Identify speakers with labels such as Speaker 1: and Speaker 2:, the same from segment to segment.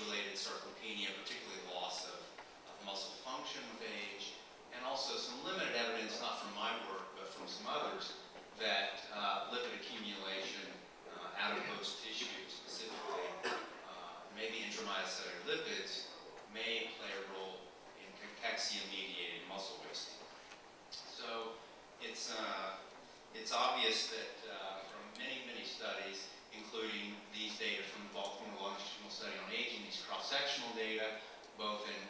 Speaker 1: age-related sarcopenia, particularly loss of muscle function with age, and also some limited evidence, not from my work, but from some others, that lipid accumulation, adipose tissue specifically, maybe intramyocellular lipids, may play a role in cachexia-mediated muscle wasting. So it's obvious that from many studies, including these data from the Baltimore longitudinal study on aging, these cross-sectional data, both in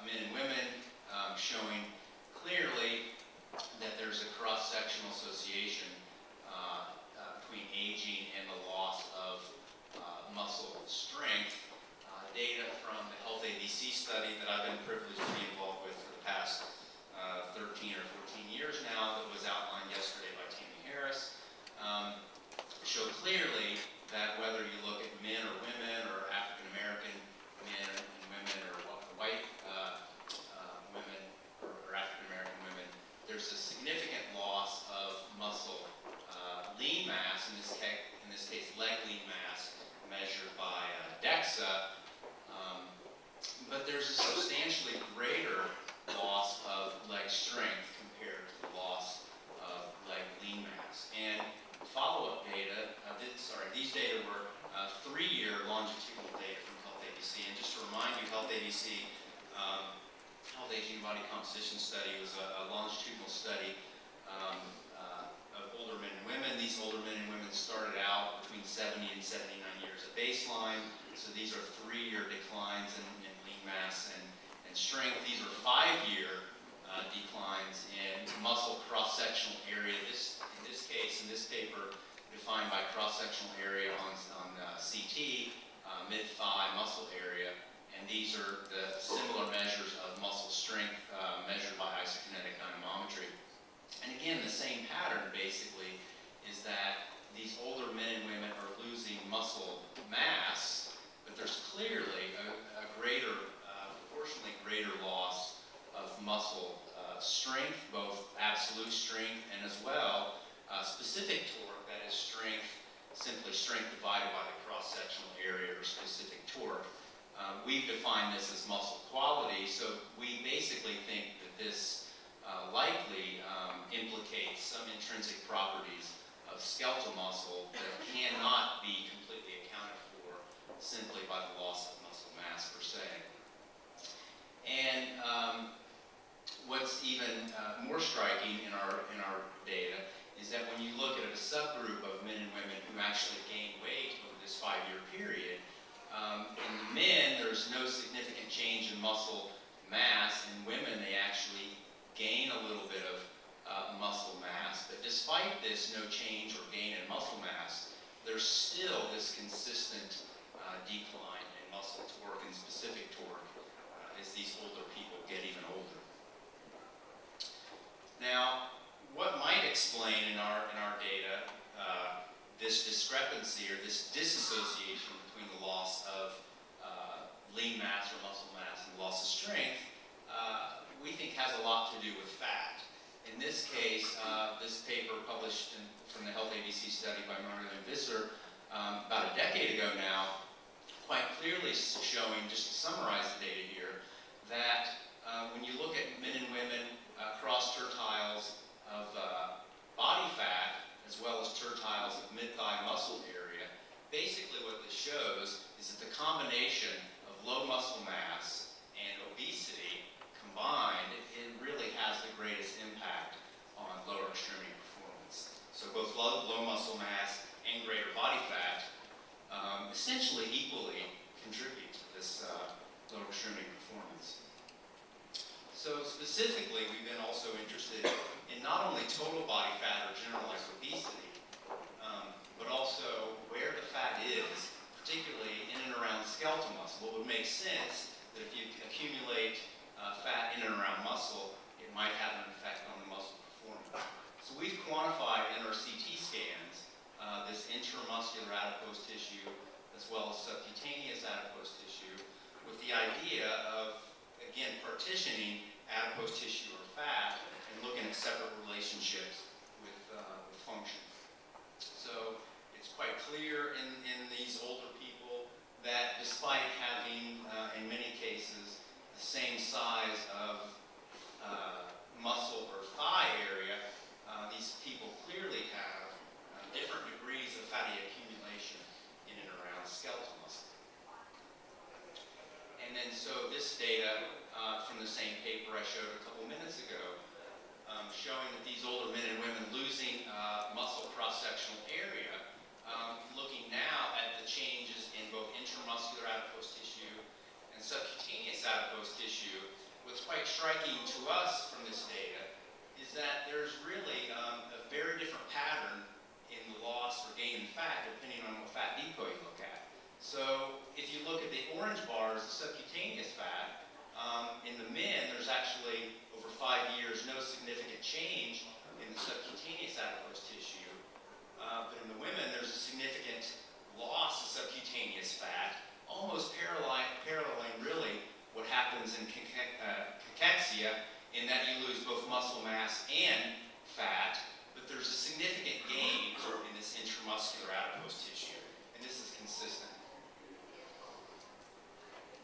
Speaker 1: men and women, showing clearly that there's a cross-sectional association between aging and the loss of muscle strength. Data from the Health ABC study that I've been privileged to be involved with for the past 13 or 14 years now, that was outlined yesterday by Tammy Harris, show clearly that whether you look at men or women, or African American men and women, or white women or African American women, there's a significant loss of muscle lean mass, in this case leg lean mass, measured by DEXA, but there's a substantially greater loss of leg strength compared to the loss of leg lean mass. And follow-up data, these data were 3-year longitudinal data from Health ABC. And just to remind you, Health ABC, Health Aging Body Composition Study, was a longitudinal study of older men and women. These older men and women started out between 70 and 79 years at baseline. So these are 3-year declines in lean mass and strength. These are 5-year declines in muscle cross-sectional area. In this case, in this paper, defined by cross-sectional area on CT, mid-thigh muscle area, and these are the similar measures of muscle strength measured by isokinetic dynamometry. And again, the same pattern basically is that these older men and women are losing muscle mass, but there's clearly a greater, proportionally greater loss of muscle strength, both absolute strength and as well specific torque, that is strength, simply strength divided by the cross-sectional area, or specific torque. We've defined this as muscle quality, so we basically think that this likely implicates some intrinsic properties of skeletal muscle that cannot be completely accounted for simply by the loss of muscle mass per se. And what's even more striking in our data is that when you look at a subgroup of men and women who actually gain weight over this 5-year period, in the men there's no significant change in muscle mass. In women, they actually gain a little bit of muscle mass, but despite this no change or gain in muscle mass, there's still this consistent decline in muscle torque and specific torque as these older people get even older. Now, what might explain in our data this discrepancy or this disassociation between the loss of lean mass or muscle mass and the loss of strength, we think has a lot to do with fat. In this case, this paper published from the Health ABC study by Margaret and Visser about a decade ago now, quite clearly showing, just to summarize the data here, that when you look at men and women cross tertiles of body fat as well as tertiles of mid-thigh muscle area, basically what this shows is that the combination of low muscle mass and obesity combined, it really has the greatest impact on lower extremity performance. So both low muscle mass and greater body fat essentially equally contribute to this lower extremity performance. So specifically, we've been also interested in not only total body fat or generalized obesity, but also where the fat is, particularly in and around skeletal muscle. What would make sense that if you accumulate fat in and around muscle, it might have an effect on the muscle performance. So we've quantified in our CT scans this intramuscular adipose tissue as well as subcutaneous adipose tissue with the idea of, again, partitioning adipose tissue or fat and looking at separate relationships with function. So it's quite clear in these older people that despite having then so this data from the same paper I showed a couple minutes ago, showing that these older men and women losing muscle cross-sectional area, looking now at the changes in both intramuscular adipose tissue and subcutaneous adipose tissue, what's quite striking to us from this data is that there's really a very different pattern in the loss or gain in fat, depending on what fat depot you look at. So if you look at the orange bars, the subcutaneous fat, in the men, there's actually, over 5 years, no significant change in the subcutaneous adipose tissue. But in the women, there's a significant loss of subcutaneous fat, almost paralleling really what happens in cachexia, in that you lose both muscle mass and fat, but there's a significant gain in this intramuscular adipose tissue, and this is consistent.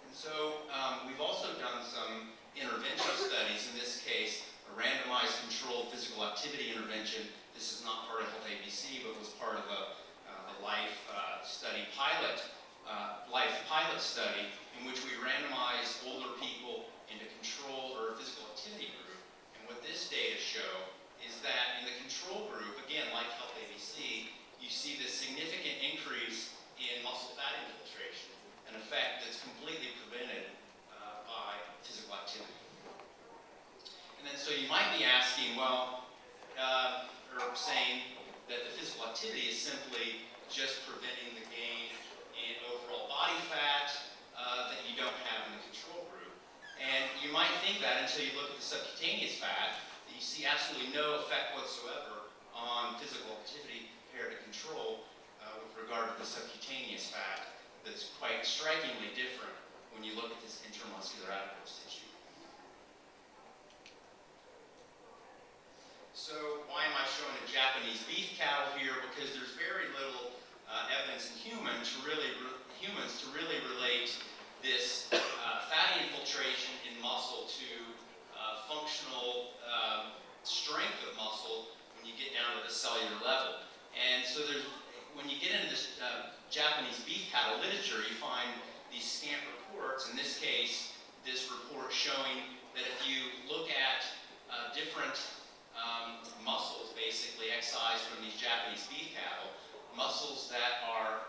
Speaker 1: And so we've also done some intervention studies, in this case, a randomized controlled physical activity intervention. This is not part of Health ABC, but was part of a life pilot study, in which we randomized older people into control or a physical activity group. And what this data show is that in the control group, again, like Health ABC, you see this significant increase in muscle fat infiltration, an effect that's completely prevented by physical activity. And then so you might be asking, well, or saying that the physical activity is simply just preventing the gain in overall body fat that you don't have in the control group. And you might think that until you look at the subcutaneous fat, that you see absolutely no effect whatsoever on physical activity compared to control with regard to the subcutaneous fat, that's quite strikingly different when you look at this intramuscular adipose tissue. So why am I showing a Japanese beef cattle here? Because there's very little evidence in humans to really relate this fatty infiltration in muscle to functional strength of muscle when you get down to the cellular level. And so when you get into this Japanese beef cattle literature, you find these scant reports. In this case, this report showing that if you look at different muscles, basically excised from these Japanese beef cattle, muscles that are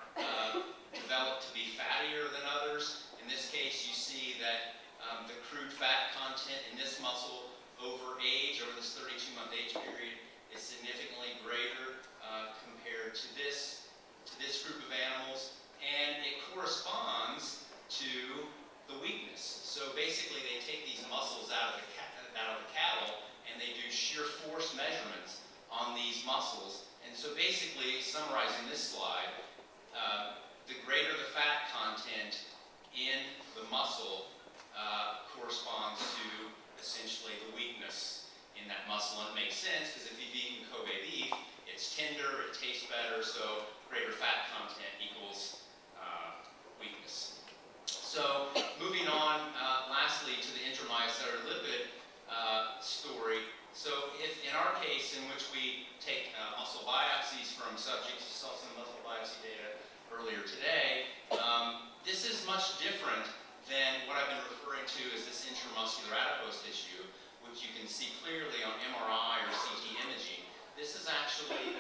Speaker 1: developed to be fattier than others. In this case, you see that the crude fat content in this muscle over this 32-month age period, is significantly greater compared to this group of animals, and it corresponds to the weakness. So basically, they take these muscles out of the cattle, and they do shear force measurements on these muscles. And so basically, summarizing this slide, the greater the fat content in the muscle corresponds to essentially the weakness in that muscle. And it makes sense, because if you've eaten Kobe beef, it's tender, it tastes better, so greater fat content equals weakness. So moving on, lastly, to the intramyocellular lipid story. So if in our case, in which we take muscle biopsies from subjects, you saw some muscle biopsy data earlier today, this is much different than what I've been referring to as this intramuscular adipose tissue, which you can see clearly on MRI or CT imaging. This is actually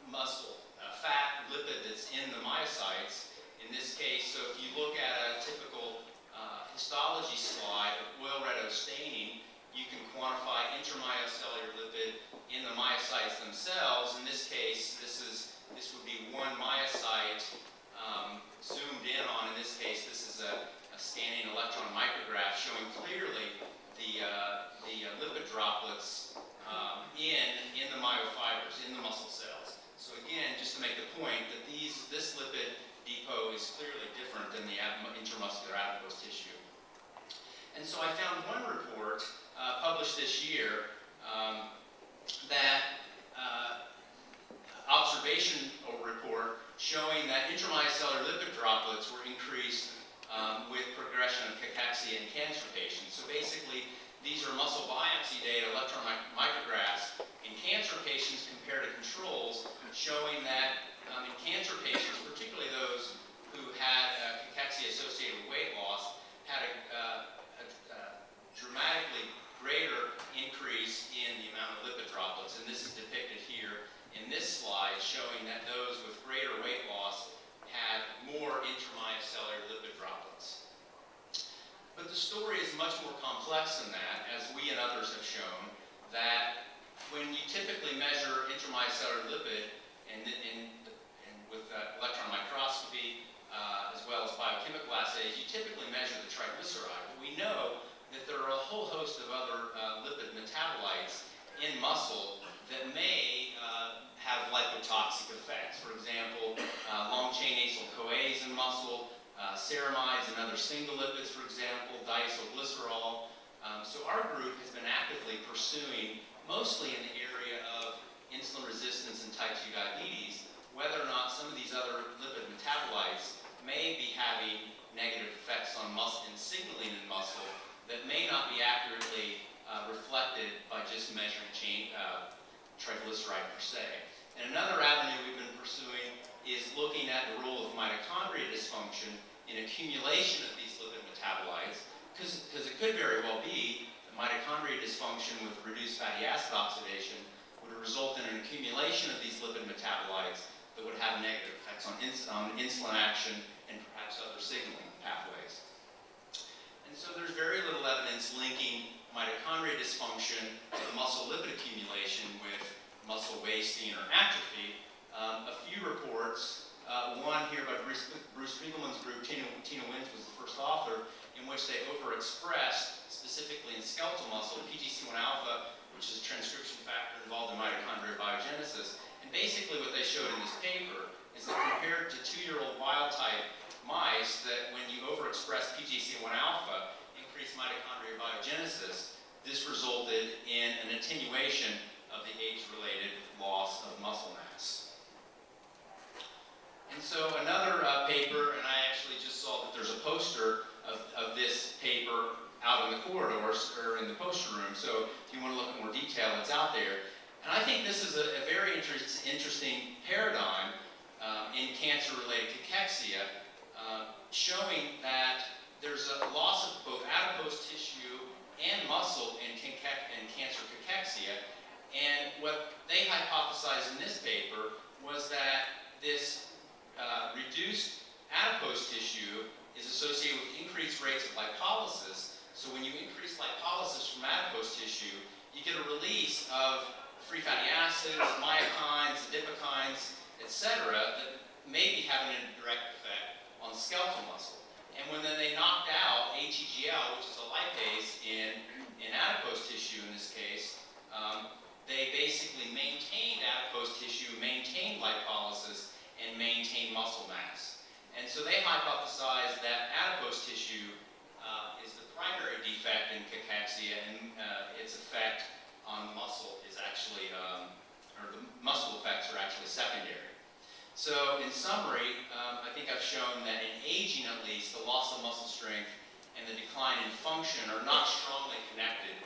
Speaker 1: muscle, fat, lipid that's in the myocytes. In this case, so if you look at a typical histology slide of oil red staining, you can quantify intramyocellular lipid in the myocytes themselves. In this case, this would be one myocyte zoomed in on. In this case, this is a scanning electron micrograph showing clearly the lipid droplets in the myofibers, in the muscle cells. So again, just to make the point that this lipid depot is clearly different than the intramuscular adipose tissue. And so I found one report published this year that observational report showing that intramyocellular lipid droplets were increased with progression of cachexia in cancer patients. So basically, these are muscle biopsy data, electron micrographs in cancer patients compared to controls, showing that in cancer patients, particularly those who had cachexia associated with weight ceramides and other single lipids, for example, diacylglycerol. So our group has been actively pursuing, mostly in the area of insulin resistance and type 2 diabetes, whether or not some of these other lipid metabolites may be having negative effects on muscle and signaling in muscle that may not be accurately reflected by just measuring triglyceride per se. And another avenue we've been pursuing is looking at the role of mitochondrial dysfunction in accumulation of these lipid metabolites, because it could very well be that mitochondrial dysfunction with reduced fatty acid oxidation would result in an accumulation of these lipid metabolites that would have negative effects on insulin action and perhaps other signaling pathways. And so there's very little evidence linking mitochondrial dysfunction to muscle lipid accumulation with muscle wasting or atrophy. A few reports, one here by Bruce Spiegelman's group, Tina Wins was the first author, in which they overexpressed, specifically in skeletal muscle, PGC1 alpha, which is a transcription factor involved in mitochondrial biogenesis. And basically what they showed in this paper is that compared to 2-year-old wild-type mice, that when you overexpress PGC1 alpha, increased mitochondrial biogenesis, this resulted in an attenuation of the age-related loss of muscle mass. And so another paper, and I actually just saw that there's a poster of this paper out in the corridors, or in the poster room, so if you want to look at more detail, it's out there. And I think this is a very interesting paradigm in cancer-related cachexia, showing that there's a loss of both adipose tissue and muscle in cancer cachexia. And what they hypothesized in this paper was that this reduced adipose tissue is associated with increased rates of lipolysis. So when you increase lipolysis from adipose tissue, you get a release of free fatty acids, myokines, adipokines, etc., that may be having a direct effect on skeletal muscle. And when then they knocked out ATGL, which is a lipase in adipose tissue in this case, they basically maintained adipose tissue, maintained lipolysis, and maintained muscle mass. And so they hypothesized that adipose tissue is the primary defect in cachexia, and its effect on muscle is actually, or the muscle effects are actually secondary. So in summary, I think I've shown that in aging at least, the loss of muscle strength and the decline in function are not strongly connected.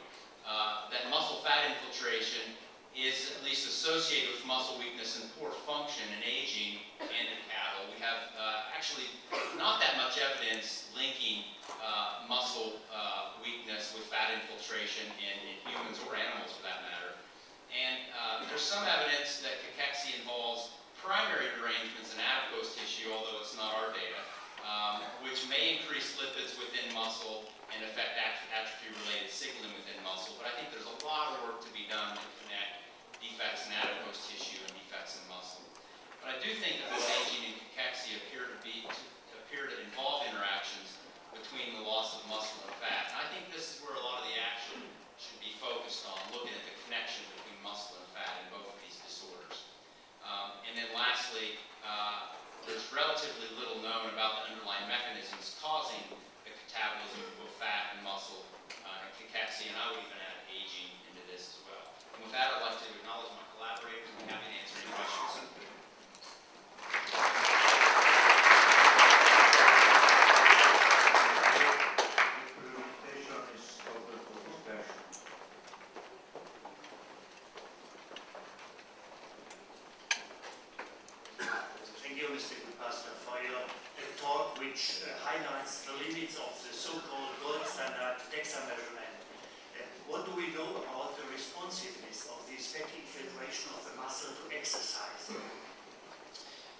Speaker 1: That muscle fat infiltration is at least associated with muscle weakness and poor function in aging and in cattle. We have actually not that much evidence linking muscle weakness with fat infiltration in humans or animals for that matter. And there's some evidence that cachexia involves primary derangements in adipose tissue, although it's not our data, which may increase lipids within muscle and affect atrophy-related signaling within muscle. But I think there's a lot of work to be done to connect defects in adipose tissue and defects in muscle. But I do think that this aging and cachexia appear to involve interactions between the loss of muscle and fat. And I think this is where a lot of the action should be focused on, looking at the connection between muscle and fat in both of these disorders. And then lastly, there's relatively little known about the underlying mechanisms causing the catabolism of both fat and muscle in cachexia, and I would even add aging into this as well. And with that, I'd like to acknowledge my collaborators and be happy to answer any questions.
Speaker 2: Thank you, Mr. Goodpaster, for your talk, which highlights the limits of the so-called gold standard DEXA measurement. What do we know about the responsiveness of this fat infiltration of the muscle to exercise?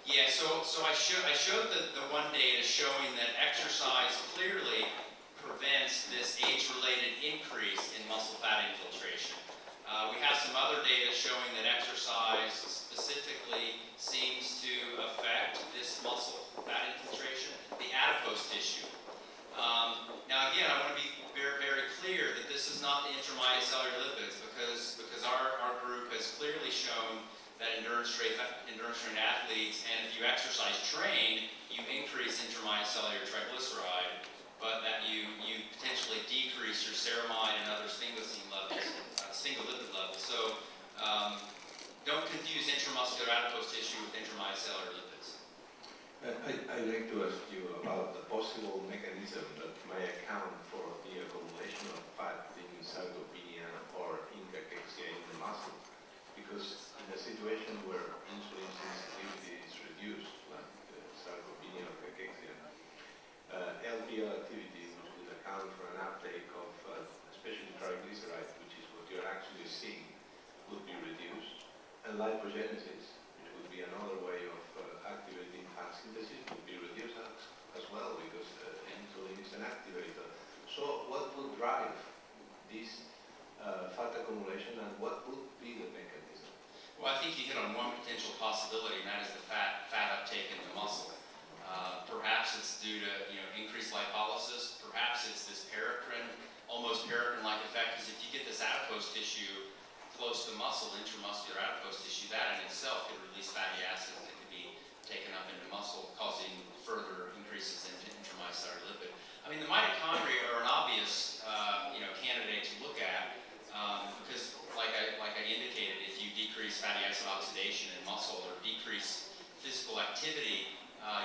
Speaker 1: Yeah, so I showed the one data showing that exercise clearly prevents this age-related increase in muscle fat infiltration. We have some other data showing that exercise specifically seems to affect this muscle fat infiltration, the adipose tissue. Now again, I want to be very, very clear that this is not the intramyocellular lipids, because our group has clearly shown that endurance-trained athletes, and if you exercise train, you increase intramyocellular triglycerides. intracellular lipids.
Speaker 3: I'd like to ask you about the possible mechanism that may account for the accumulation of fat in sarcopenia or in cachexia in the muscle. Because in a situation where insulin sensitivity is reduced, like sarcopenia or cachexia, LPL activity, which would account for an uptake of especially triglycerides, which is what you're actually seeing, would be reduced. And lipogenesis, which would be another way of activating fat synthesis, would be reduced as well, because insulin is an activator. So what would drive this fat accumulation, and what would be the mechanism?
Speaker 1: Well, I think you hit on one potential possibility, and that is the fat uptake in the muscle. Perhaps it's due to increased lipolysis. Perhaps it's this paracrine, almost paracrine-like effect, because if you get this adipose tissue close to the muscle, intramuscular adipose tissue, that in itself could release fatty acids that could be taken up into muscle, causing further increases in intramyocellular lipid. I mean, the mitochondria are an obvious candidate to look at, because like I indicated, if you decrease fatty acid oxidation in muscle or decrease physical activity,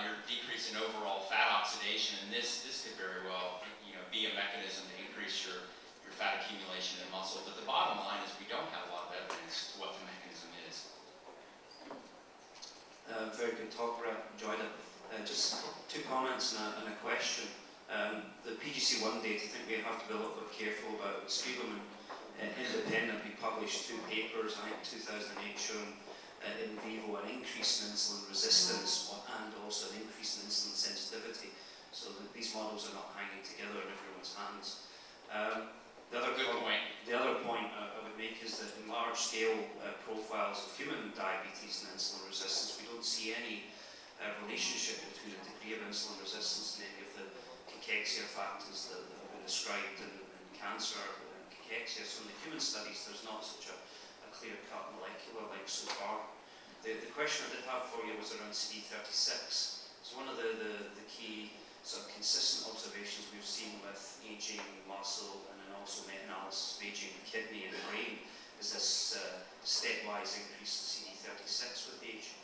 Speaker 1: you're decreasing overall fat oxidation, and this could very well be a mechanism to increase your fat accumulation in muscle. But the bottom line is we don't have a lot of evidence to what the mechanism is.
Speaker 4: Very good talk, Bret. Enjoyed it. Just two comments and a question. The PGC1 data, I think we have to be a little bit careful about. Spielman independently published two papers, I think 2008, showing in vivo an increase in insulin resistance and also an increase in insulin sensitivity. So that these models are not hanging together in everyone's hands. The other point I would make is that in large-scale profiles of human diabetes and insulin resistance, we don't see any relationship between the degree of insulin resistance and any of the cachexia factors that have been described in cancer and cachexia. So in the human studies, there's not such a clear-cut molecular like so far. The question I did have for you was around CD36. So one of the key sort of consistent observations we've seen with aging muscle and then also meta-analysis of aging kidney and brain is this stepwise increase in CD36 with age.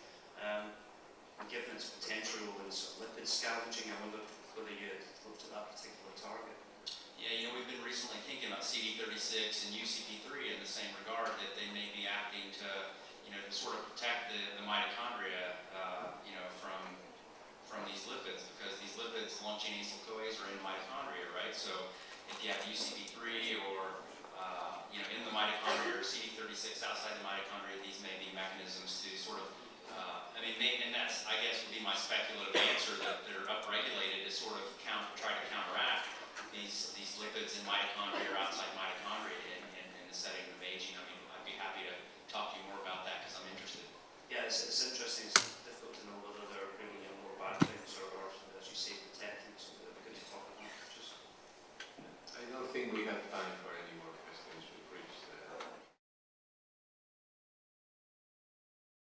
Speaker 4: Given its potential in sort of lipid scavenging, I wonder whether you had looked at that particular target.
Speaker 1: Yeah, we've been recently thinking about CD36 and UCP3 in the same regard, that they may be acting to, to sort of protect the mitochondria, from these lipids, because these lipids, long chain acyl-CoAs, are in mitochondria, right? So if you have UCP3 or in the mitochondria or CD36 outside the mitochondria, these may be mechanisms to sort of, and that's, I guess, would be my speculative answer, that they're upregulated to sort of try to counteract these lipids in mitochondria